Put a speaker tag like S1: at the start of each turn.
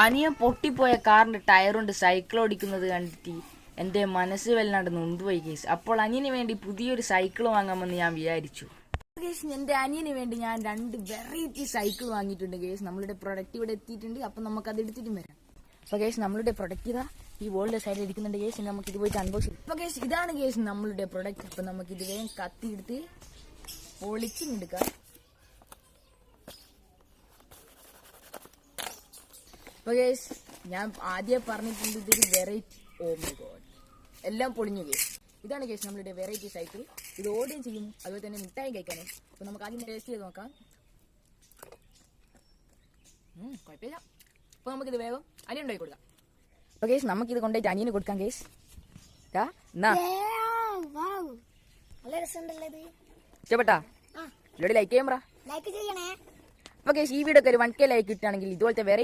S1: അനിയൻ പൊട്ടിപ്പോയ കാറിന്റെ ടയർ കൊണ്ട് സൈക്കിൾ ഓടിക്കുന്നത് കണ്ടിട്ട് എൻ്റെ മനസ്സ് വല്ലാണ്ട് നൊന്തുപോയി കേസ്. അപ്പോൾ അനിയന് വേണ്ടി പുതിയൊരു സൈക്കിൾ വാങ്ങാമെന്ന് ഞാൻ വിചാരിച്ചു കേസ്. എൻ്റെ അനിയന് വേണ്ടി ഞാൻ 2 വെറൈറ്റി സൈക്കിൾ വാങ്ങിയിട്ടുണ്ട് കേസ്. നമ്മളുടെ പ്രൊഡക്റ്റ് ഇവിടെ എത്തിയിട്ടുണ്ട്. അപ്പം നമുക്ക് അത് എടുത്തിട്ടും വരാം. അപ്പോൾ കേസ് നമ്മളുടെ പ്രൊഡക്റ്റ് ഇതാ ഈ വോളിന്റെ സൈഡിൽ ഇരിക്കുന്നുണ്ട് കേസ്. നമുക്ക് ഇത് പോയിട്ട് അൺബോക്സ് ചെയ്യാം. അപ്പോൾ കേസ് ഇതാണ് കേസ് നമ്മളുടെ പ്രൊഡക്റ്റ്. അപ്പം നമുക്ക് ഇത് വേഗം കത്തിയെടുത്ത് പൊളിച്ചെടുക്കാം. അപ്പോൾ കേസ് ഞാൻ ആദ്യം പറഞ്ഞിട്ടുണ്ട് ഇതൊരു വെറൈറ്റി. ഓ മൈ ഗോഡ്, എല്ലാം പൊളിഞ്ഞു കേസ്. ഇതാണ് കേസ് നമ്മളുടെ വെറൈറ്റി സൈക്കിൾ. ഇത് ഓടുകയും ചെയ്യും, അതുപോലെ തന്നെ മിഠായി കഴിക്കാനും. അപ്പോൾ നമുക്ക് ആദ്യം ടേസ്റ്റ് ചെയ്ത് നോക്കാം. കുഴപ്പമില്ല. അപ്പോൾ നമുക്കിത് വേഗം അനിയൻ ഉണ്ടാക്കി കൊടുക്കാം. അപ്പോൾ കേസ് നമുക്കിത് കൊണ്ടുപോയിട്ട് അനിയന് കൊടുക്കാം കേസ്. ഇഷ്ടപ്പെട്ടാ? ലൈക്ക് ചെയ്യാൻ പറ. അപ്പോൾ കേസ് ഈ വീഡിയോക്ക് ഒരു 1K ലൈക്ക് കിട്ടുകയാണെങ്കിൽ ഇതുപോലത്തെ വേറെ